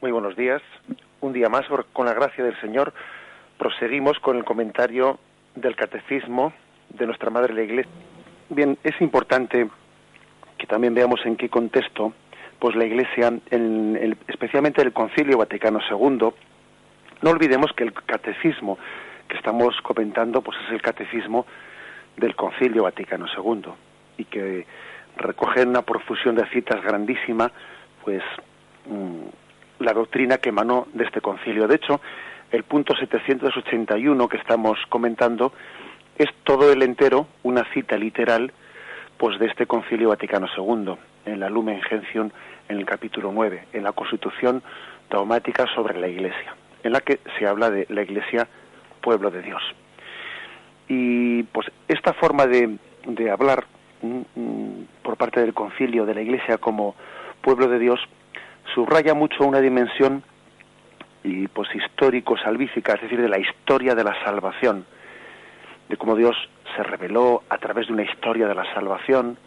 Muy buenos días. Un día más, con la gracia del Señor, proseguimos con el comentario del Catecismo de nuestra Madre la Iglesia. Bien, es importante que también veamos en qué contexto pues la Iglesia, especialmente el Concilio Vaticano II, no olvidemos que el Catecismo que estamos comentando pues es el Catecismo del Concilio Vaticano II y que recoge una profusión de citas grandísima, pues la doctrina que emanó de este concilio. De hecho, el punto 781 que estamos comentando es todo el entero una cita literal pues de este concilio Vaticano II, en la Lumen Gentium, en el capítulo 9, en la Constitución Dogmática sobre la Iglesia, en la que se habla de la Iglesia, pueblo de Dios. Y pues esta forma de hablar por parte del concilio de la Iglesia como pueblo de Dios subraya mucho una dimensión y pues histórico-salvífica, es decir, de la historia de la salvación, de cómo Dios se reveló a través de una historia de la salvación,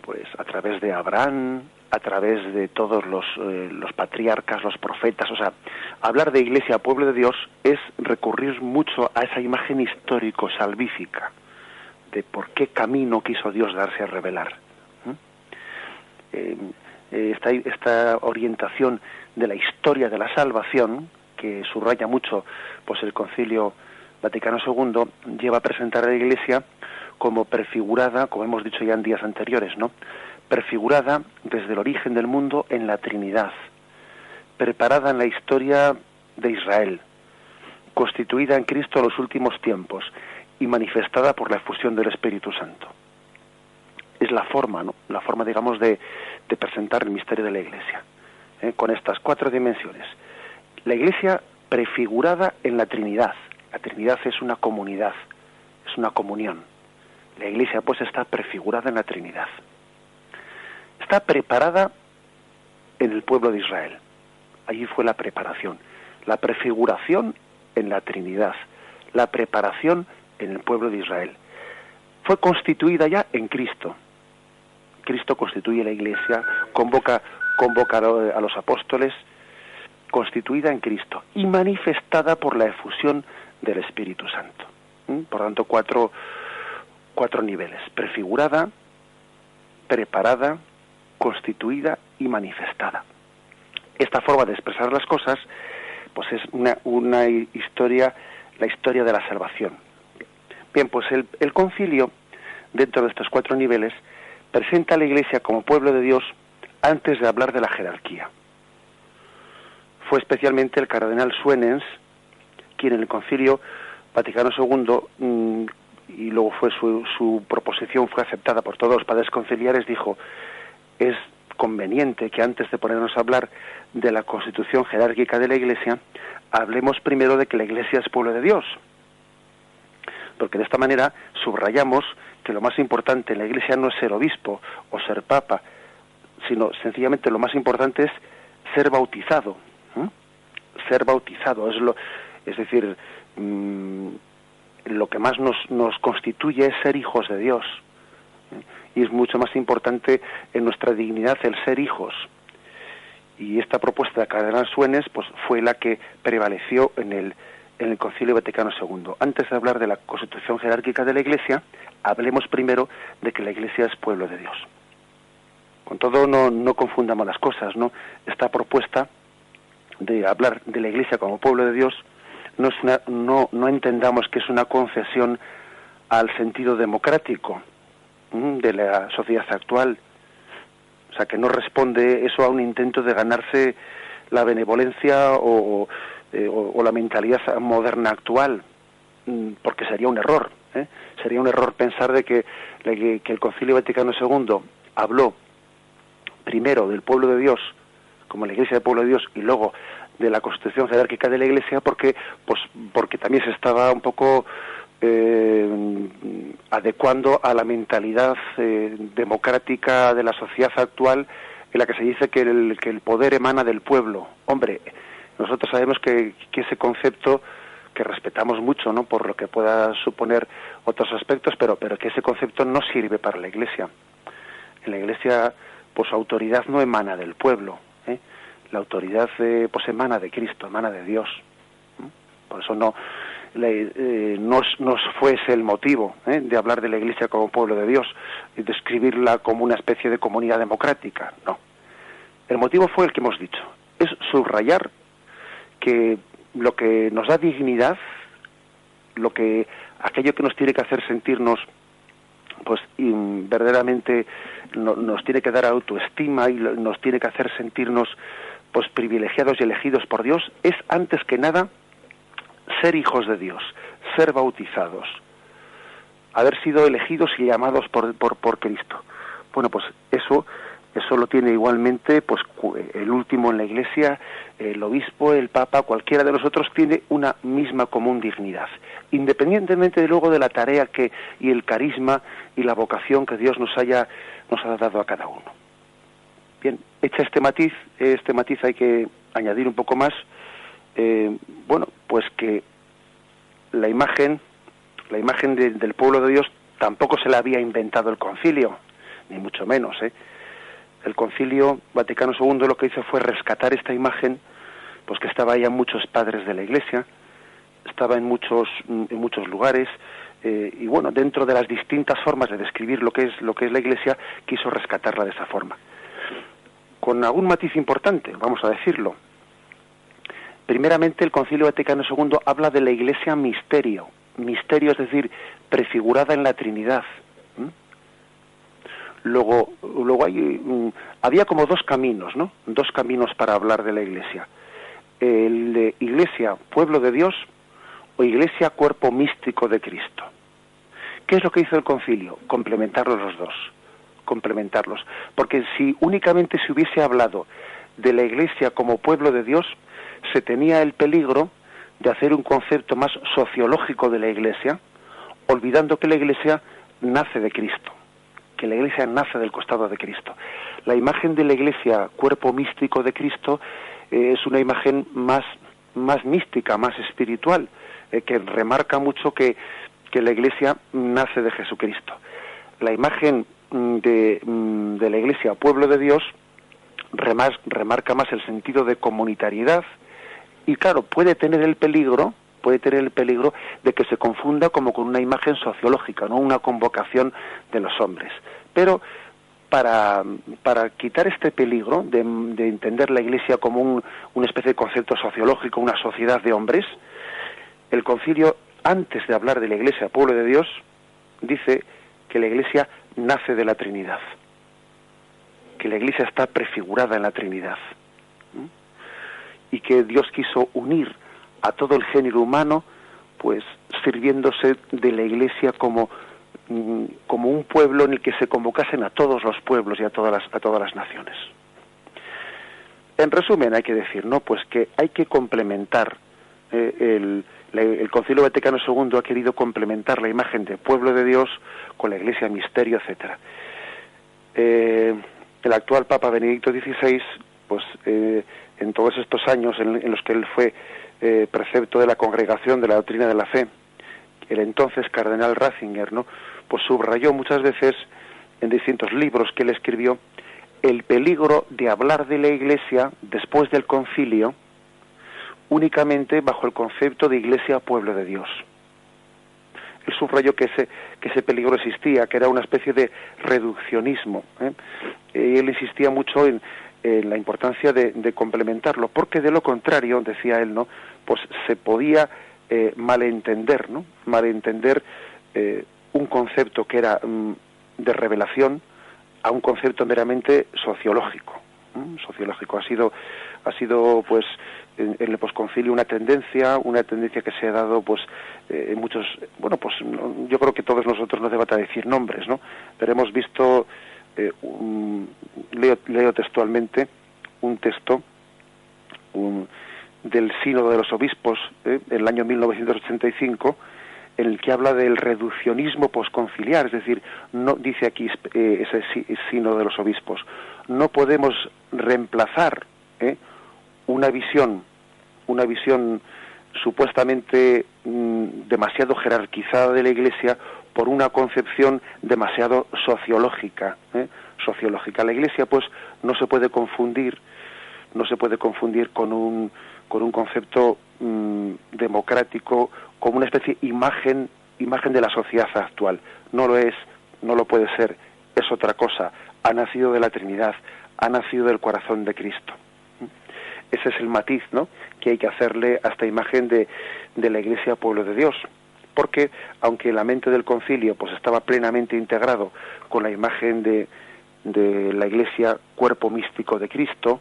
pues a través de Abraham, a través de todos los patriarcas, los profetas. O sea, hablar de Iglesia, pueblo de Dios, es recurrir mucho a esa imagen histórico-salvífica de por qué camino quiso Dios darse a revelar. Esta orientación de la historia de la salvación, que subraya mucho pues el Concilio Vaticano II, lleva a presentar a la Iglesia como prefigurada, como hemos dicho ya en días anteriores, ¿no? Prefigurada desde el origen del mundo en la Trinidad, preparada en la historia de Israel, constituida en Cristo en los últimos tiempos y manifestada por la efusión del Espíritu Santo. Es la forma, ¿no? La forma, digamos, de presentar el misterio de la Iglesia, con estas cuatro dimensiones. La Iglesia prefigurada en la Trinidad. La Trinidad es una comunidad, es una comunión. La Iglesia, pues, está prefigurada en la Trinidad. Está preparada en el pueblo de Israel. Allí fue la preparación. La prefiguración en la Trinidad. La preparación en el pueblo de Israel. Fue constituida ya en Cristo. Cristo constituye la Iglesia, convoca a los apóstoles, constituida en Cristo y manifestada por la efusión del Espíritu Santo. Por tanto, cuatro niveles: prefigurada, preparada, constituida y manifestada. Esta forma de expresar las cosas pues es una historia, la historia de la salvación. Bien, pues el concilio, dentro de estos cuatro niveles, presenta a la Iglesia como pueblo de Dios antes de hablar de la jerarquía. Fue especialmente el cardenal Suenens quien en el Concilio Vaticano II, y luego fue su proposición fue aceptada por todos los padres conciliares, dijo: es conveniente que antes de ponernos a hablar de la constitución jerárquica de la Iglesia, hablemos primero de que la Iglesia es pueblo de Dios. Porque de esta manera subrayamos que lo más importante en la Iglesia no es ser obispo o ser papa, sino sencillamente lo más importante es ser bautizado. Ser bautizado es decir, lo que más nos constituye es ser hijos de Dios. Y es mucho más importante en nuestra dignidad el ser hijos. Y esta propuesta de Cardenal Suenens pues fue la que prevaleció en el Concilio Vaticano II. Antes de hablar de la constitución jerárquica de la Iglesia, hablemos primero de que la Iglesia es pueblo de Dios. Con todo, no confundamos las cosas, ¿no? Esta propuesta de hablar de la Iglesia como pueblo de Dios no entendamos que es una concesión al sentido democrático de la sociedad actual. O sea, que no responde eso a un intento de ganarse la benevolencia o la mentalidad moderna actual, porque sería un error. Sería un error pensar de que el Concilio Vaticano II habló primero del pueblo de Dios, como la Iglesia del pueblo de Dios, y luego de la constitución jerárquica de la Iglesia, porque también se estaba un poco adecuando a la mentalidad democrática de la sociedad actual, en la que se dice que el poder emana del pueblo. Hombre, nosotros sabemos que ese concepto, que respetamos mucho, ¿no?, por lo que pueda suponer otros aspectos, pero que ese concepto no sirve para la Iglesia. En la Iglesia, pues, su autoridad no emana del pueblo, La autoridad pues emana de Cristo, emana de Dios. Por eso no fuese el motivo de hablar de la Iglesia como pueblo de Dios y describirla como una especie de comunidad democrática. No. El motivo fue el que hemos dicho. Es subrayar que lo que nos da dignidad, aquello que nos tiene que hacer sentirnos pues verdaderamente nos tiene que dar autoestima y nos tiene que hacer sentirnos pues privilegiados y elegidos por Dios, es antes que nada ser hijos de Dios, ser bautizados, haber sido elegidos y llamados por Cristo. Bueno, pues eso lo tiene igualmente pues el último en la Iglesia, el obispo, el papa, cualquiera de nosotros tiene una misma común dignidad, independientemente de luego de la tarea y el carisma y la vocación que Dios nos ha dado a cada uno. Bien, hecha este matiz hay que añadir un poco más, pues que la imagen del pueblo de Dios tampoco se la había inventado el concilio, ni mucho menos, El Concilio Vaticano II lo que hizo fue rescatar esta imagen, pues que estaba ya en muchos padres de la Iglesia, estaba en muchos lugares, y bueno, dentro de las distintas formas de describir lo que es la Iglesia, quiso rescatarla de esa forma. Con algún matiz importante, vamos a decirlo. Primeramente, el Concilio Vaticano II habla de la Iglesia misterio, es decir, prefigurada en la Trinidad. Luego había como dos caminos, ¿no? Dos caminos para hablar de la Iglesia. El de Iglesia, pueblo de Dios, o Iglesia, cuerpo místico de Cristo. ¿Qué es lo que hizo el concilio? Complementarlos los dos. Complementarlos. Porque si únicamente se hubiese hablado de la Iglesia como pueblo de Dios, se tenía el peligro de hacer un concepto más sociológico de la Iglesia, olvidando que la Iglesia nace de Cristo, que la Iglesia nace del costado de Cristo. La imagen de la Iglesia, cuerpo místico de Cristo, es una imagen más mística, más espiritual, que remarca mucho que la Iglesia nace de Jesucristo. La imagen de la Iglesia, pueblo de Dios, remarca más el sentido de comunitariedad y, claro, puede tener el peligro de que se confunda como con una imagen sociológica, no una convocación de los hombres. Pero para quitar este peligro de entender la Iglesia como una especie de concepto sociológico, una sociedad de hombres, el concilio, antes de hablar de la Iglesia, pueblo de Dios, dice que la Iglesia nace de la Trinidad, que la Iglesia está prefigurada en la Trinidad, y que Dios quiso unir a todo el género humano, pues sirviéndose de la Iglesia como un pueblo en el que se convocasen a todos los pueblos y a todas las naciones. En resumen, hay que decir, ¿no?, pues que hay que complementar el Concilio Vaticano II ha querido complementar la imagen de pueblo de Dios con la Iglesia misterio, etcétera. El actual Papa Benedicto XVI, pues en todos estos años en los que él fue precepto de la Congregación de la Doctrina de la Fe, el entonces cardenal Ratzinger, ¿no?, pues subrayó muchas veces en distintos libros que él escribió el peligro de hablar de la Iglesia después del concilio únicamente bajo el concepto de Iglesia, pueblo de Dios. Él subrayó que ese peligro existía, que era una especie de reduccionismo. Él insistía mucho en la importancia de complementarlo, porque de lo contrario, decía él, ¿no?, pues se podía malentender, ¿no?, un concepto que era de revelación a un concepto meramente sociológico. Sociológico ha sido pues en el posconcilio una tendencia que se ha dado pues en muchos, bueno, pues yo creo que todos nosotros no debata decir nombres, ¿no?, pero hemos visto leo textualmente un texto del Sínodo de los Obispos en el año 1985, en el que habla del reduccionismo posconciliar, es decir, no dice aquí ese Sínodo de los Obispos, no podemos reemplazar una visión supuestamente demasiado jerarquizada de la Iglesia por una concepción demasiado sociológica. La Iglesia, pues, no se puede confundir no se puede confundir con un concepto democrático, como una especie de imagen de la sociedad actual. No lo es, no lo puede ser, es otra cosa. Ha nacido de la Trinidad, ha nacido del corazón de Cristo. Ese es el matiz, ¿no?, que hay que hacerle a esta imagen de la Iglesia Pueblo de Dios, porque aunque la mente del concilio pues estaba plenamente integrado con la imagen de la Iglesia cuerpo místico de Cristo,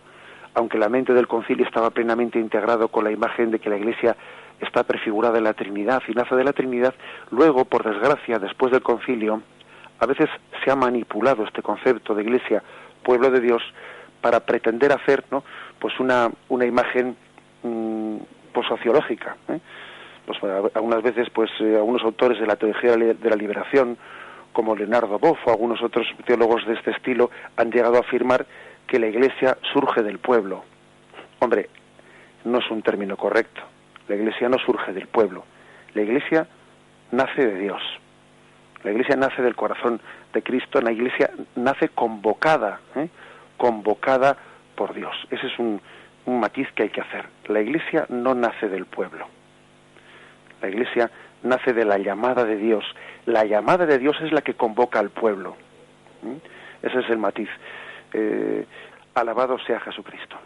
aunque la mente del concilio estaba plenamente integrado con la imagen de que la Iglesia está prefigurada en la Trinidad y nace de la Trinidad, luego, por desgracia, después del concilio, a veces se ha manipulado este concepto de Iglesia Pueblo de Dios para pretender hacer, ¿no?, pues una imagen pues sociológica, ¿eh? Pues algunas veces pues algunos autores de la teología de la liberación, como Leonardo Boff o algunos otros teólogos de este estilo, han llegado a afirmar que la Iglesia surge del pueblo. Hombre, no es un término correcto. La Iglesia no surge del pueblo. La Iglesia nace de Dios. La Iglesia nace del corazón de Cristo. La Iglesia nace convocada, convocada por Dios. Ese es un matiz que hay que hacer. La Iglesia no nace del pueblo. La Iglesia nace de la llamada de Dios. La llamada de Dios es la que convoca al pueblo. Ese es el matiz. Alabado sea Jesucristo.